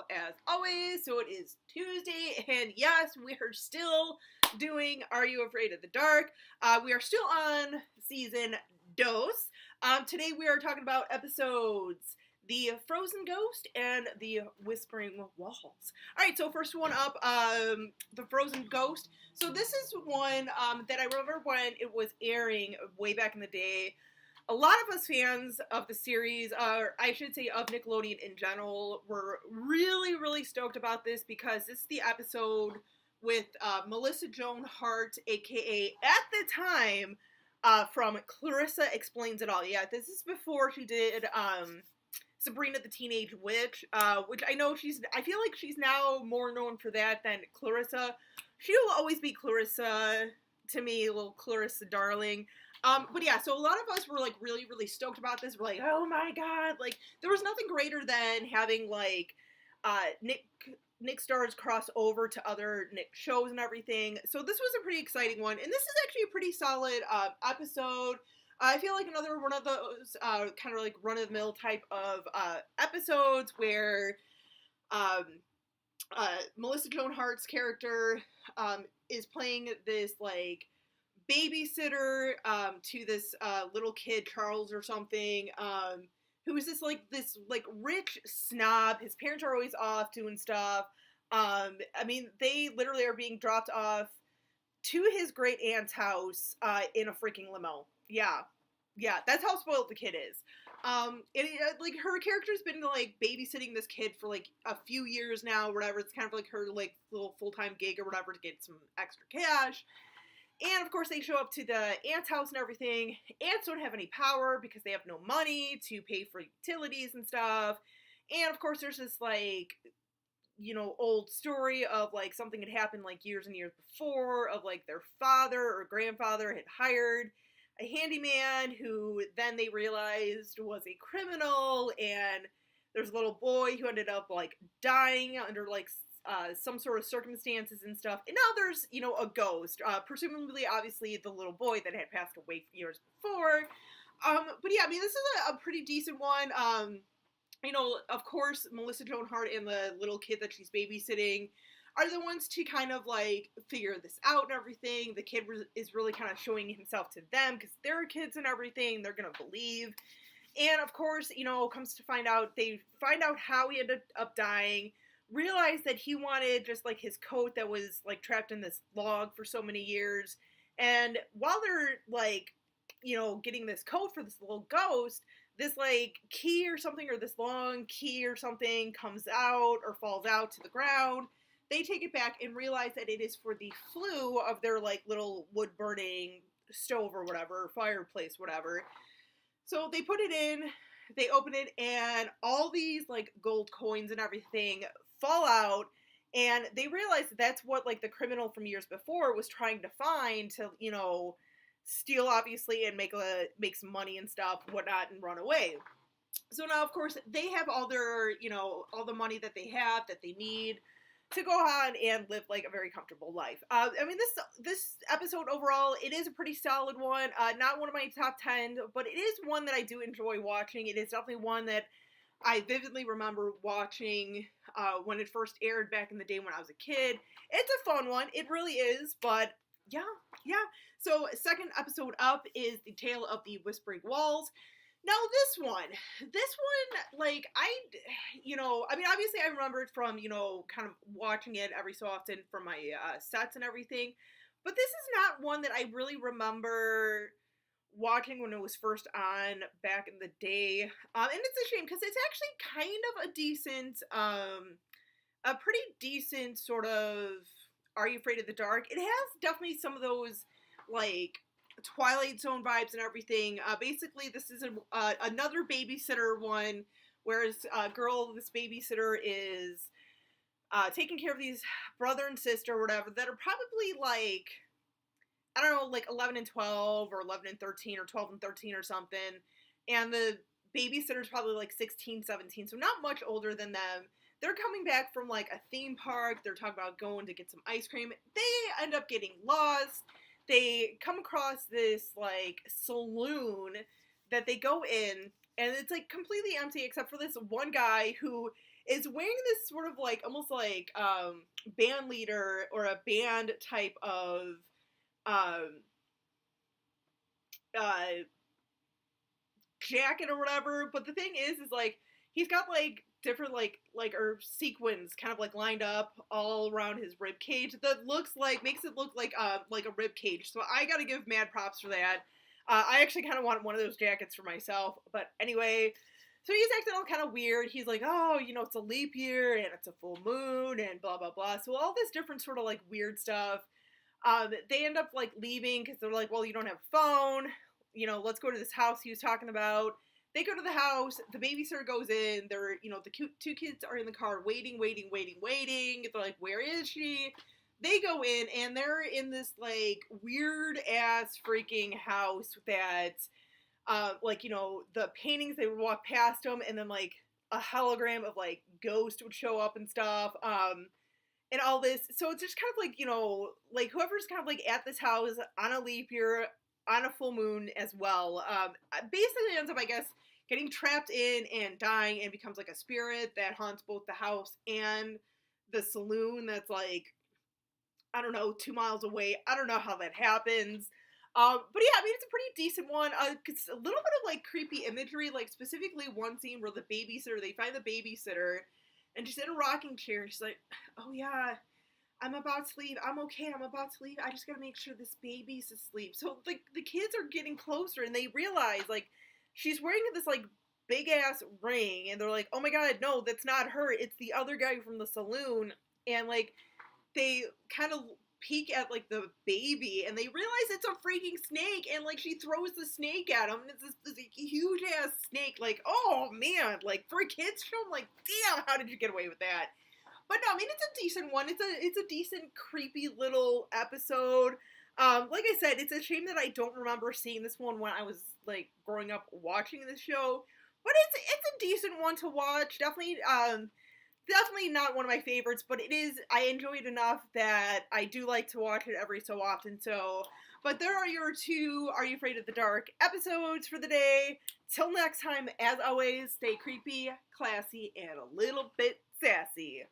As always. So it is Tuesday, and yes, we are still doing Are You Afraid of the Dark? We are still on season Dos. Today we are talking about episodes The Frozen Ghost and The Whispering Walls. Alright, so first one up, The Frozen Ghost. So this is one that I remember when it was airing way back in the day. A lot of us fans of the series, or I should say of Nickelodeon in general, were really, really stoked about this because this is the episode with Melissa Joan Hart, aka at the time, from Clarissa Explains It All. Yeah, this is before she did Sabrina the Teenage Witch, which I feel like she's now more known for that than Clarissa. She will always be Clarissa to me, little Clarissa darling. But yeah, so a lot of us were like really, really stoked about this. We're like, oh my god, like there was nothing greater than having like Nick stars cross over to other Nick shows and everything. So this was a pretty exciting one, and this is actually a pretty solid episode. I feel like another one of those kind of like run-of-the-mill type of episodes where Melissa Joan Hart's character is playing this like babysitter to this little kid, Charles or something, who is this rich snob. His parents are always off doing stuff. I mean, they literally are being dropped off to his great aunt's house in a freaking limo. Yeah, that's how spoiled the kid is. Like her character's been like babysitting this kid for like a few years now, or whatever. It's kind of like her like little full-time gig or whatever to get some extra cash. And, of course, they show up to the aunt's house and everything. Aunts don't have any power because they have no money to pay for utilities and stuff. And, of course, there's this, like, you know, old story of, like, something had happened, like, years and years before of, like, their father or grandfather had hired a handyman who then they realized was a criminal. And there's a little boy who ended up, like, dying under, like, some sort of circumstances and stuff. And now there's, you know, a ghost. Presumably, obviously, the little boy that had passed away years before. But yeah, I mean, this is a pretty decent one. You know, of course, Melissa Joan Hart and the little kid that she's babysitting are the ones to kind of, like, figure this out and everything. The kid is really kind of showing himself to them because they're kids and everything. They're gonna believe. And, of course, you know, they find out how he ended up dying. Realized that he wanted just like his coat that was like trapped in this log for so many years. And while they're like, you know, getting this coat for this little ghost, this like key or something, or this long key or something comes out or falls out to the ground. They take it back and realize that it is for the flue of their like little wood burning stove or whatever, fireplace, whatever. So they put it in, they open it, and all these like gold coins and everything fall out, and they realize that's what like the criminal from years before was trying to find to, you know, steal obviously and make some money and stuff, whatnot, and run away. So now, of course, they have all their, you know, all the money that they have that they need to go on and live like a very comfortable life. I mean, this episode overall, it is a pretty solid one. Not one of my top 10, but it is one that I do enjoy watching. It is definitely one that I vividly remember watching when it first aired back in the day when I was a kid. It's a fun one. It really is. But yeah. So second episode up is The Tale of the Whispering Walls. Now this one, like you know, I mean, obviously I remember it from, you know, kind of watching it every so often from my sets and everything. But this is not one that I really remember watching when it was first on back in the day, and it's a shame because it's actually kind of a pretty decent sort of Are You Afraid of the Dark? It has definitely some of those like Twilight Zone vibes and everything. Basically, this is another babysitter one, whereas this babysitter is taking care of these brother and sister or whatever that are probably like I don't know, like 11 and 12 or 11 and 13 or 12 and 13 or something. And the babysitter's probably like 16, 17, so not much older than them. They're coming back from like a theme park. They're talking about going to get some ice cream. They end up getting lost. They come across this like saloon that they go in, and it's like completely empty except for this one guy who is wearing this sort of like almost like band leader or a band type of um, uh, jacket or whatever. But the thing is like he's got like different like or sequins kind of like lined up all around his rib cage that looks like makes it look like a rib cage. So I gotta give mad props for that. I actually kind of want one of those jackets for myself. But anyway, so he's acting all kind of weird. He's like, oh, you know, it's a leap year and it's a full moon and blah blah blah. So all this different sort of like weird stuff. They end up like leaving because they're like, well, you don't have a phone. You know, let's go to this house he was talking about. They go to the house. The babysitter goes in. They're, you know, the two kids are in the car waiting. They're like, where is she? They go in and they're in this like weird ass freaking house that, like, you know, the paintings, they would walk past them and then like a hologram of like Ghost would show up and stuff. And all this. So it's just kind of like, you know, like whoever's kind of like at this house on a leap year, on a full moon as well, basically ends up, I guess, getting trapped in and dying and becomes like a spirit that haunts both the house and the saloon that's like, I don't know, 2 miles away. I don't know how that happens. But yeah, I mean, it's a pretty decent one. It's a little bit of like creepy imagery, like specifically one scene where they find the babysitter and she's in a rocking chair. She's like, oh yeah, I'm about to leave. I'm okay. I'm about to leave. I just gotta make sure this baby's asleep. So like the kids are getting closer and they realize like she's wearing this like big ass ring and they're like, oh my god, no, that's not her. It's the other guy from the saloon. And like they kind of peek at like the baby and they realize it's a freaking snake and like she throws the snake at him and it's this huge ass snake. Like, oh man, like for a kids show, I'm like, damn, how did you get away with that? But no, I mean, it's a decent one. It's a decent creepy little episode. Like I said, it's a shame that I don't remember seeing this one when I was like growing up watching the show, but it's a decent one to watch. Definitely not one of my favorites, but I enjoy it enough that I do like to watch it every so often. So, but there are your two Are You Afraid of the Dark episodes for the day. Till next time, as always, stay creepy, classy, and a little bit sassy.